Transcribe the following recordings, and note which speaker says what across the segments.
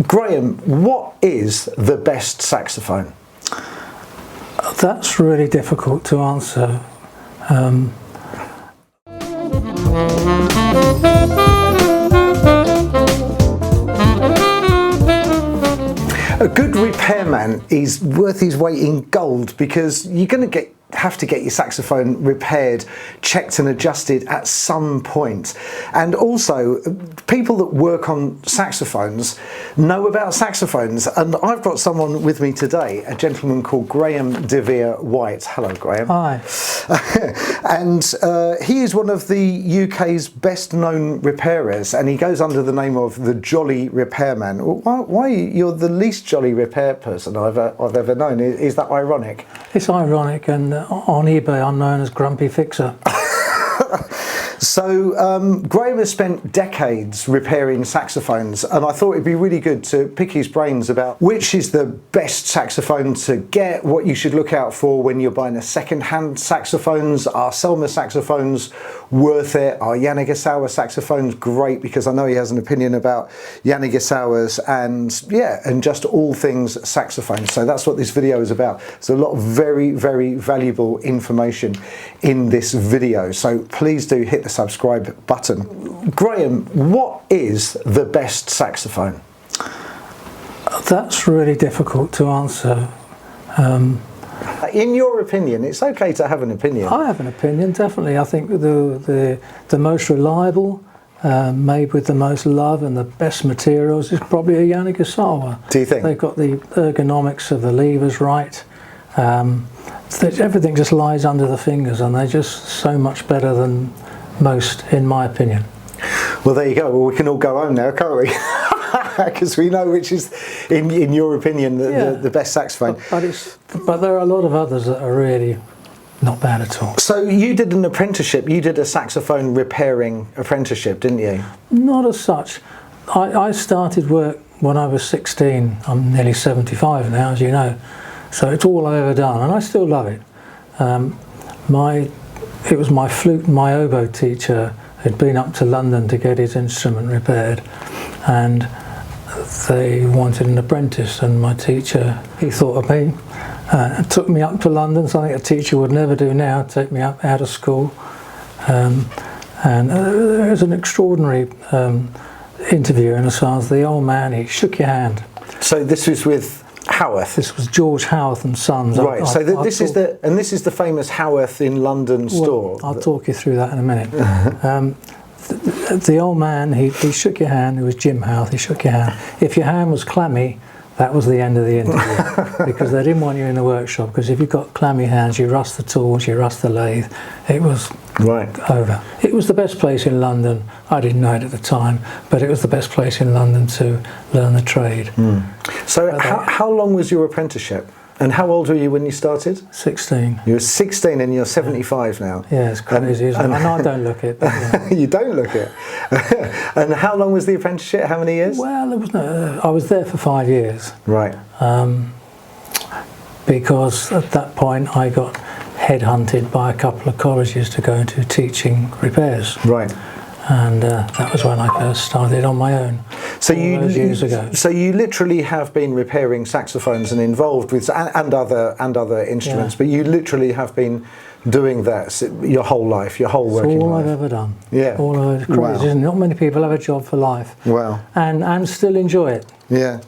Speaker 1: Graham, what is the best saxophone?
Speaker 2: That's really difficult to answer.
Speaker 1: A good repairman is worth his weight in gold, because you're going to have to get your saxophone repaired, checked and adjusted at some point. And also, people that work on saxophones know about saxophones, and I've got someone with me today, a gentleman called Graham de Vere White. Hello, Graham.
Speaker 2: Hi.
Speaker 1: And he is one of the UK's best known repairers, and he goes under the name of the Jolly Repairman. Why you're the least jolly repair person I've ever known? Is that ironic?
Speaker 2: It's ironic, and on eBay I'm known as Grumpy Fixer.
Speaker 1: So Graham has spent decades repairing saxophones, and I thought it'd be really good to pick his brains about which is the best saxophone to get, what you should look out for when you're buying a second-hand saxophones. Are Selmer saxophones worth it? Are Yanagisawa saxophones great? Because I know he has an opinion about Yanagisawas, and just all things saxophones. So that's what this video is about. There's a lot of very, very valuable information in this video. So please do hit the subscribe button. Graham, what is the best saxophone?
Speaker 2: That's really difficult to answer.
Speaker 1: In your opinion, it's okay to have an opinion.
Speaker 2: I have an opinion, definitely. I think the most reliable, made with the most love and the best materials, is probably a Yanagisawa.
Speaker 1: Do you think?
Speaker 2: They've got the ergonomics of the levers right. Everything just lies under the fingers, and they're just so much better than most, in my opinion.
Speaker 1: Well, there you go. Well, we can all go home now, can't we? Because we know which is, in your opinion, the best saxophone.
Speaker 2: But there are a lot of others that are really not bad at all.
Speaker 1: So you did an apprenticeship. You did a saxophone repairing apprenticeship, didn't you?
Speaker 2: Not as such. I started work when I was 16. I'm nearly 75 now, as you know. So it's all I've ever done, and I still love it. It was my flute and my oboe teacher who'd been up to London to get his instrument repaired, and they wanted an apprentice, and my teacher, he thought of me, took me up to London, something a teacher would never do now, take me up out of school. And it was an extraordinary interview, and as far as the old man, he shook your hand.
Speaker 1: So this was with Howarth.
Speaker 2: This was George Howarth and Sons.
Speaker 1: Right. This is the famous Howarth in London store.
Speaker 2: I'll talk you through that in a minute. The old man, he shook your hand. It was Jim Howarth. He shook your hand. If your hand was clammy, that was the end of the interview, because they didn't want you in the workshop. Because if you've got clammy hands, you rust the tools, you rust the lathe. It was over. It was the best place in London. I didn't know it at the time, but it was the best place in London to learn the trade.
Speaker 1: So how long was your apprenticeship? And how old were you when you started?
Speaker 2: 16.
Speaker 1: You were 16 and you're 75 now.
Speaker 2: Yeah, it's crazy, isn't it? I don't look it. But yeah.
Speaker 1: You don't look it. And how long was the apprenticeship? How many years?
Speaker 2: Well, there was no. I was there for 5 years.
Speaker 1: Right.
Speaker 2: Because at that point I got headhunted by a couple of colleges to go into teaching repairs.
Speaker 1: Right.
Speaker 2: And that was when I first started on my own.
Speaker 1: So
Speaker 2: years ago.
Speaker 1: So you literally have been repairing saxophones and involved with and other instruments, but you literally have been doing that your whole life, your whole working life.
Speaker 2: All I've ever done.
Speaker 1: Yeah.
Speaker 2: All I've ever crazy, isn't it? Not many people have a job for life.
Speaker 1: Wow.
Speaker 2: And still enjoy it.
Speaker 1: Yeah.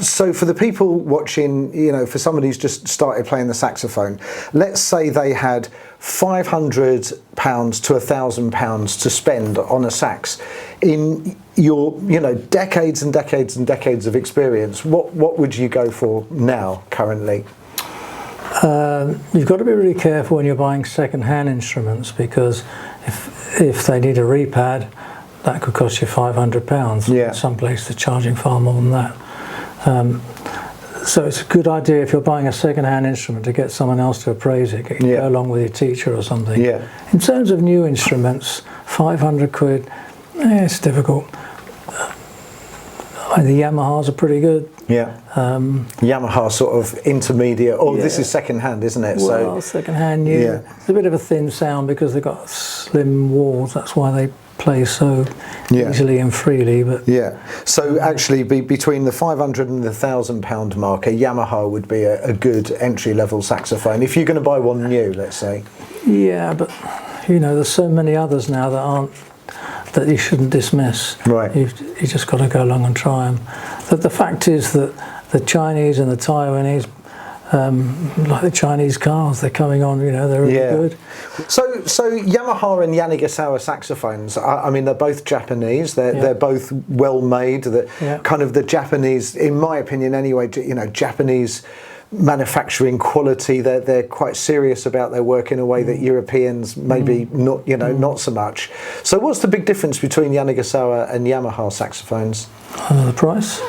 Speaker 1: So for the people watching, for somebody who's just started playing the saxophone, let's say they had £500 to £1,000 to spend on a sax. In your, decades and decades and decades of experience, what would you go for now, currently?
Speaker 2: You've got to be really careful when you're buying second-hand instruments, because if they need a repad, that could cost you £500.
Speaker 1: Yeah.
Speaker 2: Some places are charging far more than that. So it's a good idea, if you're buying a second-hand instrument, to get someone else to appraise it. Go along with your teacher or something.
Speaker 1: Yeah.
Speaker 2: In terms of new instruments, 500 quid, it's difficult. The Yamahas are pretty good.
Speaker 1: Yeah. Yamaha sort of intermediate. Oh,
Speaker 2: yeah.
Speaker 1: This is second-hand, isn't it?
Speaker 2: Well, second-hand new.
Speaker 1: Yeah.
Speaker 2: It's a bit of a thin sound because they've got slim walls. That's why they play so easily and freely. But
Speaker 1: yeah, so actually, between the 500 and the £1,000 mark, a Yamaha would be a good entry-level saxophone if you're going to buy one new, let's say.
Speaker 2: Yeah, but you know, there's so many others now that you shouldn't dismiss.
Speaker 1: Right.
Speaker 2: You just got to go along and try them. The fact is that the Chinese and the Taiwanese, like the Chinese cars, they're coming on. You know, they're really good.
Speaker 1: So Yamaha and Yanagisawa saxophones. I mean, they're both Japanese. They're both well made. Kind of the Japanese, in my opinion, anyway. You know, Japanese manufacturing quality. They're quite serious about their work in a way that Europeans maybe not. You know, not so much. So what's the big difference between Yanagisawa and Yamaha saxophones?
Speaker 2: The price.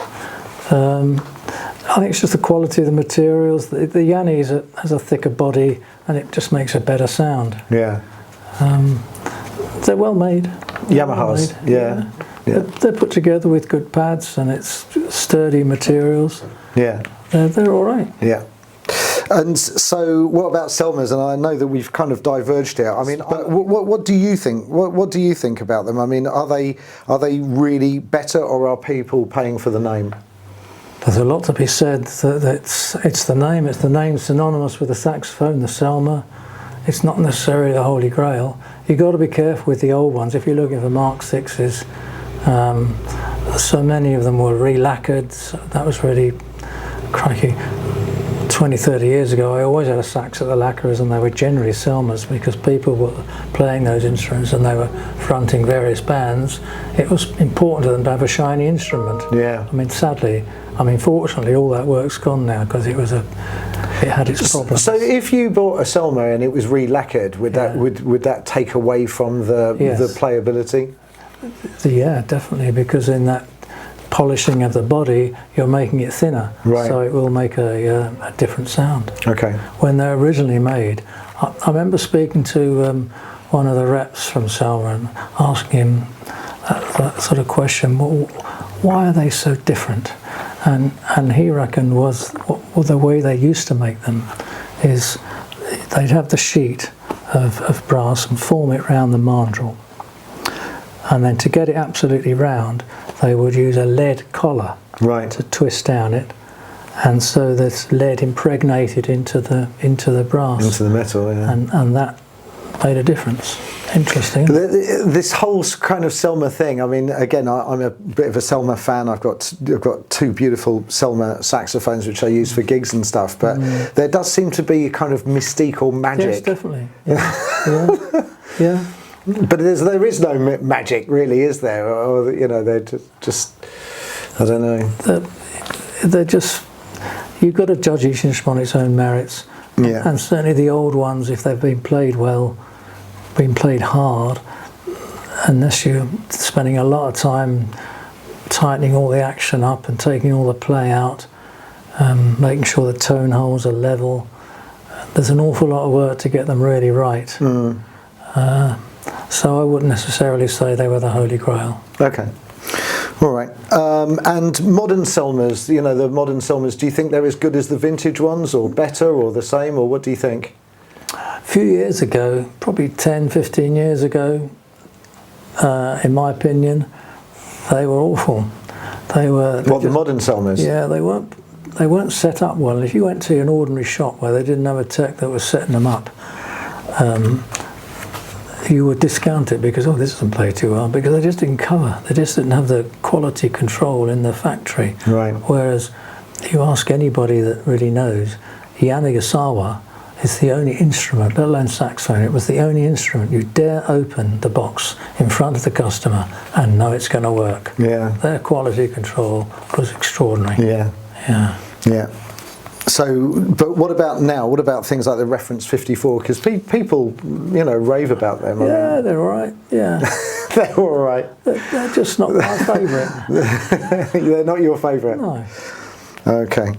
Speaker 2: I think it's just the quality of the materials. The Yanni has a thicker body and it just makes a better sound.
Speaker 1: Yeah.
Speaker 2: They're well made.
Speaker 1: Yamahas, yeah.
Speaker 2: They're put together with good pads and it's sturdy materials.
Speaker 1: Yeah.
Speaker 2: They're all right.
Speaker 1: Yeah. And so, what about Selmers? And I know that we've kind of diverged here. I mean, but what do you think? What do you think about them? I mean, are they really better, or are people paying for the name?
Speaker 2: There's a lot to be said. That it's the name. It's the name synonymous with the saxophone, the Selmer. It's not necessarily the Holy Grail. You've got to be careful with the old ones. If you're looking for Mark 6s, so many of them were re-lacquered. So that was really, crikey, 20, 30 years ago, I always had a sax at the lacquerers, and they were generally Selmers because people were playing those instruments and they were fronting various bands. It was important to them to have a shiny instrument.
Speaker 1: Yeah.
Speaker 2: I mean, sadly, fortunately, all that work's gone now because it had its problems.
Speaker 1: So, if you bought a Selmer and it was re-lacquered, would that take away from the playability?
Speaker 2: Yeah, definitely, because in that polishing of the body, you're making it thinner, so it will make a different sound.
Speaker 1: Okay.
Speaker 2: When they're originally made, I remember speaking to one of the reps from Selmer and asking him that sort of question: well, why are they so different? And he reckoned was the way they used to make them is they'd have the sheet of brass and form it round the mandrel, and then to get it absolutely round, they would use a lead collar to twist down it, and so there's lead impregnated into the brass,
Speaker 1: into the metal,
Speaker 2: and that made a difference. Interesting.
Speaker 1: This whole kind of Selmer thing. I mean, again, I'm a bit of a Selmer fan. I've got two beautiful Selmer saxophones which I use for gigs and stuff. But there does seem to be a kind of mystique or magic.
Speaker 2: Yes, definitely. Yeah.
Speaker 1: But there is no magic, really, is there? Or you know, they're just I don't know.
Speaker 2: They're just, you've got to judge each instrument on its own merits.
Speaker 1: Yeah.
Speaker 2: And certainly the old ones, if they've been played well, been played hard, unless you're spending a lot of time tightening all the action up and taking all the play out, making sure the tone holes are level. There's an awful lot of work to get them really right. So I wouldn't necessarily say they were the Holy Grail.
Speaker 1: Okay. All right. And modern Selmers, you know, the modern Selmers, do you think they're as good as the vintage ones, or better, or the same, or what do you think?
Speaker 2: A few years ago, probably 10, 15 years ago, in my opinion, they were awful. They were...
Speaker 1: The modern Selmers?
Speaker 2: Yeah, they weren't set up well. If you went to an ordinary shop where they didn't have a tech that was setting them up, you would discount it because, this doesn't play too well, because they just didn't cover. They just didn't have the quality control in the factory.
Speaker 1: Right.
Speaker 2: Whereas you ask anybody that really knows, Yanagisawa is the only instrument, let alone saxophone, it was the only instrument you dare open the box in front of the customer and know it's going to work.
Speaker 1: Yeah. Their
Speaker 2: quality control was extraordinary.
Speaker 1: Yeah. So, but what about now? What about things like the Reference 54? Because people, you know, rave about them.
Speaker 2: Yeah, they're all right. Yeah.
Speaker 1: They're all right.
Speaker 2: They're just not my favourite.
Speaker 1: They're not your favourite?
Speaker 2: No.
Speaker 1: Okay.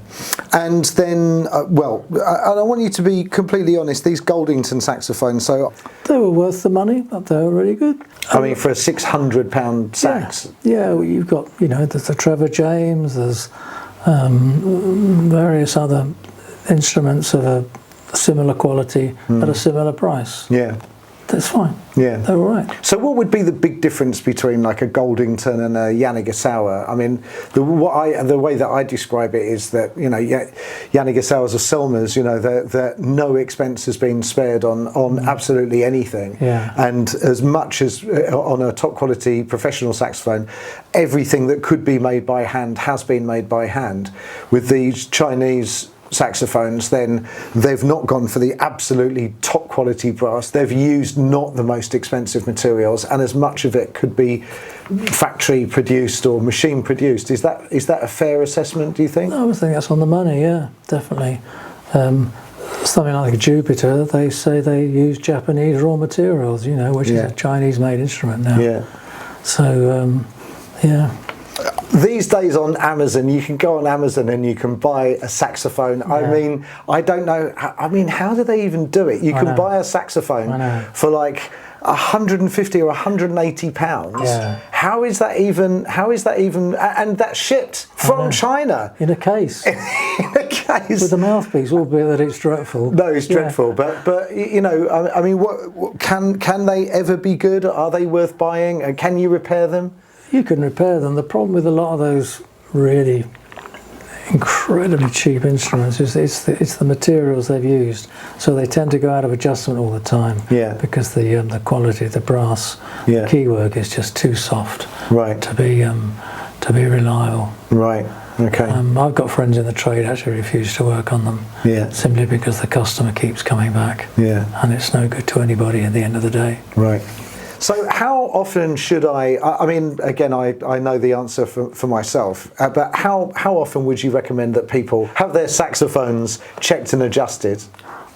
Speaker 1: And then, and I want you to be completely honest, these Goldington saxophones, so...
Speaker 2: They were worth the money, but they were really good.
Speaker 1: I mean, for a £600 sax?
Speaker 2: Yeah, well, you've got, you know, there's the Trevor James, there's various other instruments of a similar quality at a similar price.
Speaker 1: Yeah.
Speaker 2: That's fine.
Speaker 1: Yeah.
Speaker 2: They're all right.
Speaker 1: So what would be the big difference between like a Goldington and a Yanagisawa? I mean, the way that I describe it is that, you know, Yanagisawas are Selmers, you know, that no expense has been spared on absolutely anything.
Speaker 2: Yeah.
Speaker 1: And as much as on a top quality professional saxophone, everything that could be made by hand has been made by hand. With these Chinese saxophones, then they've not gone for the absolutely top quality brass. They've used not the most expensive materials, and as much of it could be factory produced or machine produced. Is that a fair assessment, do you think?
Speaker 2: I would think that's on the money, yeah, definitely. Something like a Jupiter, they say they use Japanese raw materials, you know, which is a Chinese made instrument now.
Speaker 1: Yeah.
Speaker 2: So yeah.
Speaker 1: These days on Amazon, you can go on Amazon and you can buy a saxophone. Yeah. I mean, I don't know. I mean, how do they even do it? You can buy a saxophone for like 150 or 180 pounds.
Speaker 2: Yeah.
Speaker 1: How is that even? And that's shipped from China
Speaker 2: in a case.
Speaker 1: In a case
Speaker 2: with a mouthpiece, albeit that it's dreadful.
Speaker 1: No, it's dreadful. But you know, I mean, what can they ever be good? Are they worth buying? And can you repair them?
Speaker 2: You can repair them. The problem with a lot of those really incredibly cheap instruments is it's the materials they've used. So they tend to go out of adjustment all the time.
Speaker 1: Yeah.
Speaker 2: Because the quality of the brass keywork is just too soft.
Speaker 1: Right.
Speaker 2: To be reliable.
Speaker 1: Right. Okay.
Speaker 2: I've got friends in the trade actually refuse to work on them.
Speaker 1: Yeah.
Speaker 2: Simply because the customer keeps coming back.
Speaker 1: Yeah.
Speaker 2: And it's no good to anybody at the end of the day.
Speaker 1: Right. So how often should I mean, again, I know the answer for myself, but how often would you recommend that people have their saxophones checked and adjusted?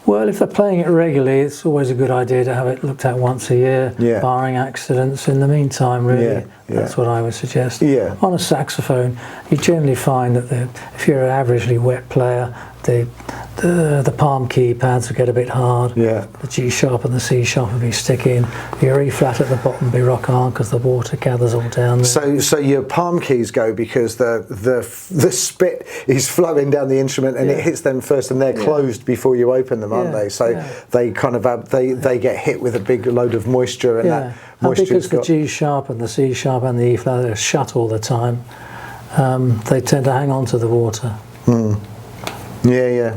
Speaker 2: Well, if they're playing it regularly, it's always a good idea to have it looked at once a year, barring accidents. In the meantime, really, that's what I would suggest. Yeah. On a saxophone, you generally find that if you're an averagely wet player, the palm key pads will get a bit hard. Yeah. The G sharp and the C sharp will be sticking. Your E flat at the bottom will be rock hard because the water gathers all down there. So your palm keys go because the spit is flowing down the instrument and it hits them first, and they're closed before you open them, aren't they? So they kind of they get hit with a big load of moisture, and that moisture. And because the G sharp and the C sharp and the E flat are shut all the time, they tend to hang on to the water. Mm. Yeah.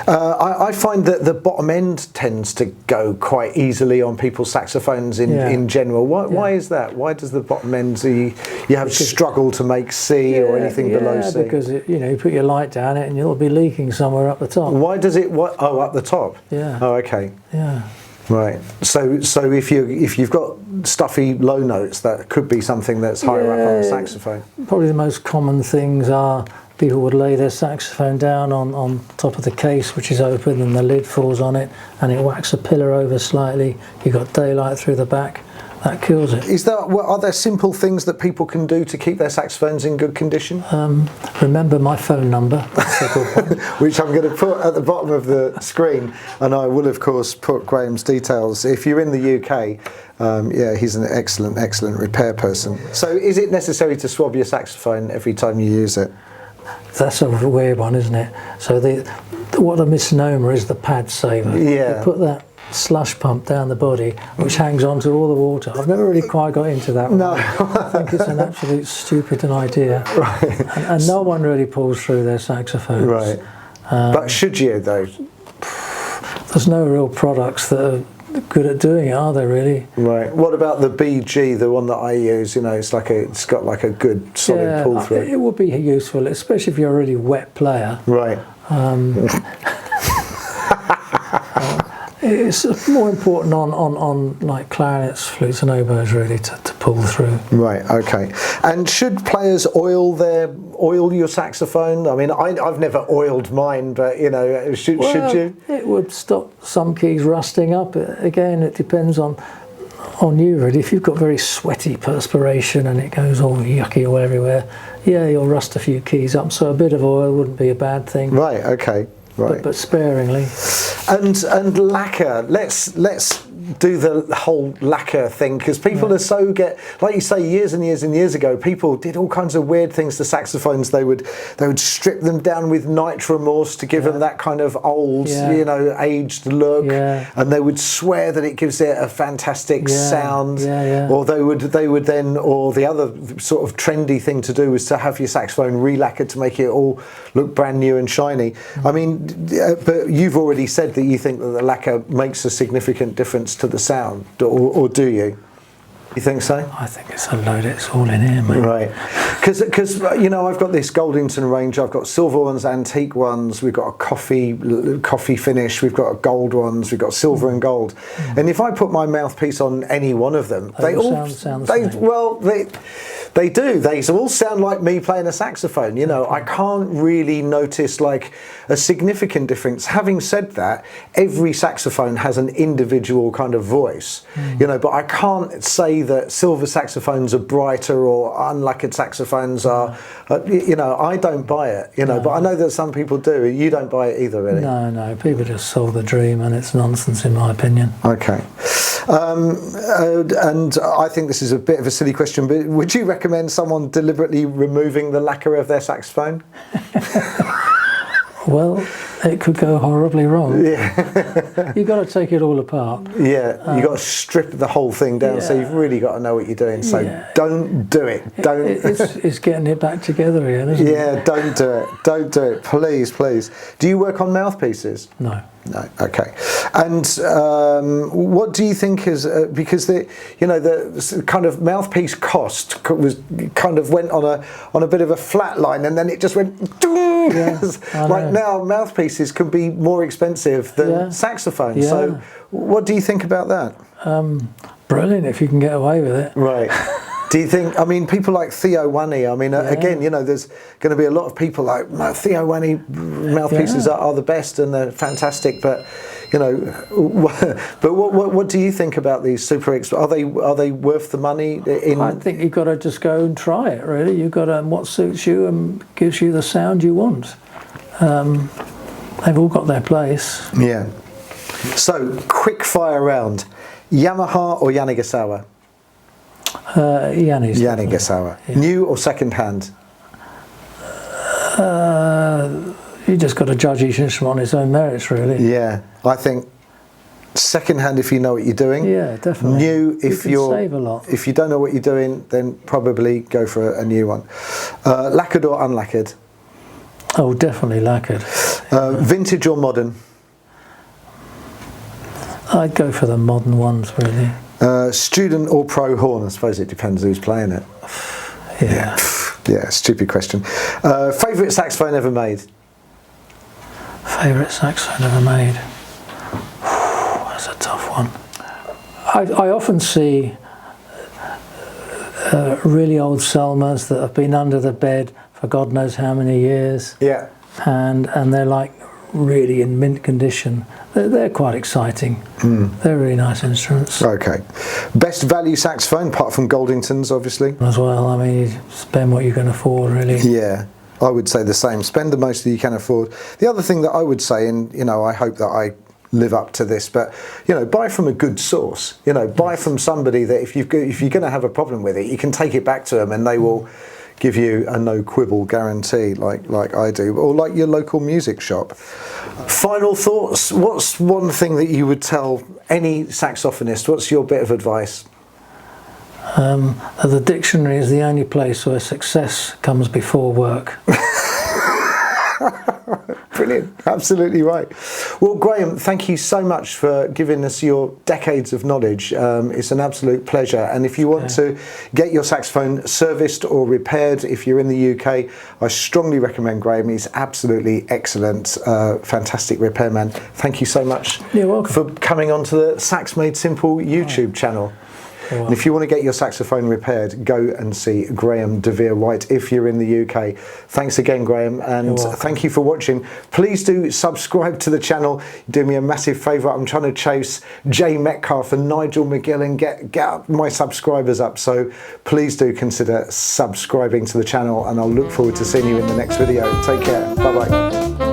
Speaker 2: I find that the bottom end tends to go quite easily on people's saxophones in general. Why is that? Why does the bottom end you have struggle to make C or anything below C? Because you put your light down it and it'll be leaking somewhere up the top.
Speaker 1: Why does it? Up the top.
Speaker 2: Yeah.
Speaker 1: Oh, okay.
Speaker 2: Yeah.
Speaker 1: Right. So if you've got stuffy low notes, that could be something that's higher up on the saxophone.
Speaker 2: Probably the most common things are people would lay their saxophone down on top of the case, which is open, and the lid falls on it, and it whacks a pillar over slightly. You've got daylight through the back. That kills it. Are there simple things that people can do to keep their saxophones in good condition? Remember my phone number, that's a good one. Which I'm going to put at the bottom of the screen, and I will of course put Graham's details. If you're in the UK, he's an excellent repair person. So is it necessary to swab your saxophone every time you use it? That's a weird one, isn't it? So what a misnomer is the pad saver. Yeah. You put that slush pump down the body, which hangs on to all the water. I've never really quite got into that one. No. I think it's an absolute stupid idea. Right. And no one really pulls through their saxophones. Right. But should you, though? There's no real products that are good at doing it, are there really? Right. What about the BG, the one that I use? It's got like a good solid pull through. It would be useful, especially if you're a really wet player. Right. It's more important on like clarinets, flutes and oboes really to pull through. Right, okay. And should players oil your saxophone? I mean, I've never oiled mine, but should you? It would stop some keys rusting up. Again, it depends on you really. If you've got very sweaty perspiration and it goes all yucky all everywhere, you'll rust a few keys up, so a bit of oil wouldn't be a bad thing. Right, okay. Right. But sparingly. And lacquer. Let's
Speaker 1: do the whole lacquer thing? Because people are so like you say, years and years and years ago, people did all kinds of weird things to saxophones. They would strip them down with nitromorse to give them that kind of old, you know, aged look, and they would swear that it gives it a fantastic sound. Or they would then, or the other sort of trendy thing to do was to have your saxophone re-lacquered to make it all look brand new and shiny. I mean, but you've already said that you think that the lacquer makes a significant difference to the sound, or do you? You think so?
Speaker 2: I think it's a load. It's all in here, mate.
Speaker 1: Right. Because you know, I've got this Goldington range. I've got silver ones, antique ones. We've got a coffee finish. We've got gold ones. We've got silver and gold. And if I put my mouthpiece on any one of them, they all sound the same. Well, they do. They all sound like me playing a saxophone. You know, I can't really notice like a significant difference. Having said that, every saxophone has an individual kind of voice. You know, but I can't say that silver saxophones are brighter or unlacquered saxophones are. You know, I don't buy it. You know, but I know that some people do. You don't buy it either, really.
Speaker 2: No. People just sold the dream, and it's nonsense, in my opinion.
Speaker 1: Okay. And I think this is a bit of a silly question, but would you recommend someone deliberately removing the lacquer of their saxophone?
Speaker 2: Well, it could go horribly wrong.
Speaker 1: Yeah.
Speaker 2: You've got to take it all apart.
Speaker 1: Yeah, you've got to strip the whole thing down, so you've really got to know what you're doing. So don't do it. Don't.
Speaker 2: It's getting it back together again, isn't it?
Speaker 1: Yeah, don't do it. Don't do it. Please, please. Do you work on mouthpieces?
Speaker 2: No.
Speaker 1: No. Okay. And what do you think is because the kind of mouthpiece cost was kind of went on a bit of a flat line, and then it just went. Like now, mouthpieces can be more expensive than saxophones. So, what do you think about that?
Speaker 2: Brilliant if you can get away with it.
Speaker 1: Right. Do you think, I mean, people like Theo Wani, I mean, again, you know, there's going to be a lot of people like, Theo Wani mouthpieces are the best and they're fantastic, but, you know, but what do you think about these super, are they worth the money?
Speaker 2: I think you've got to just go and try it, really. You've got to, what suits you and gives you the sound you want. They've all got their place.
Speaker 1: Yeah. So, quick fire round. Yamaha or Yanagisawa? Yanagisawa.
Speaker 2: Yeah.
Speaker 1: New or second hand?
Speaker 2: You just got to judge each instrument on its own merits, really.
Speaker 1: Yeah, I think second hand if you know what you're doing.
Speaker 2: Yeah, definitely.
Speaker 1: New if
Speaker 2: you can save a lot.
Speaker 1: If you don't know what you're doing, then probably go for a new one. Lacquered or unlacquered?
Speaker 2: Oh, definitely lacquered.
Speaker 1: Vintage or modern?
Speaker 2: I'd go for the modern ones, really.
Speaker 1: Student or pro horn? I suppose it depends who's playing it.
Speaker 2: Yeah.
Speaker 1: Yeah, stupid question. Favourite saxophone ever made?
Speaker 2: Favourite saxophone ever made? That's a tough one. I often see really old Selmers that have been under the bed for God knows how many years.
Speaker 1: Yeah.
Speaker 2: And they're like really in mint condition. They're quite exciting. They're really nice instruments.
Speaker 1: Okay. Best value saxophone, apart from Goldingtons, obviously?
Speaker 2: As well, I mean, you spend what you can afford, really.
Speaker 1: Yeah, I would say the same. Spend the most that you can afford. The other thing that I would say, and, you know, I hope that I live up to this, but, you know, buy from a good source. You know, buy from somebody that if you're going to have a problem with it, you can take it back to them and they will give you a no quibble guarantee like I do, or like your local music shop. Final thoughts. What's one thing that you would tell any saxophonist? What's your bit of advice?
Speaker 2: The dictionary is the only place where success comes before work.
Speaker 1: Brilliant, absolutely right. Well, Graham, thank you so much for giving us your decades of knowledge. It's an absolute pleasure. And if you want to get your saxophone serviced or repaired, if you're in the UK, I strongly recommend Graham. He's absolutely excellent, fantastic repairman. Thank you so much for coming onto the Sax Made Simple YouTube channel. And if you want to get your saxophone repaired, go and see Graham de Vere White if you're in the UK. Thanks again, Graham, and thank you for watching. Please do subscribe to the channel. Do me a massive favour. I'm trying to chase Jay Metcalf and Nigel McGill and get my subscribers up. So please do consider subscribing to the channel, and I'll look forward to seeing you in the next video. Take care. Bye-bye.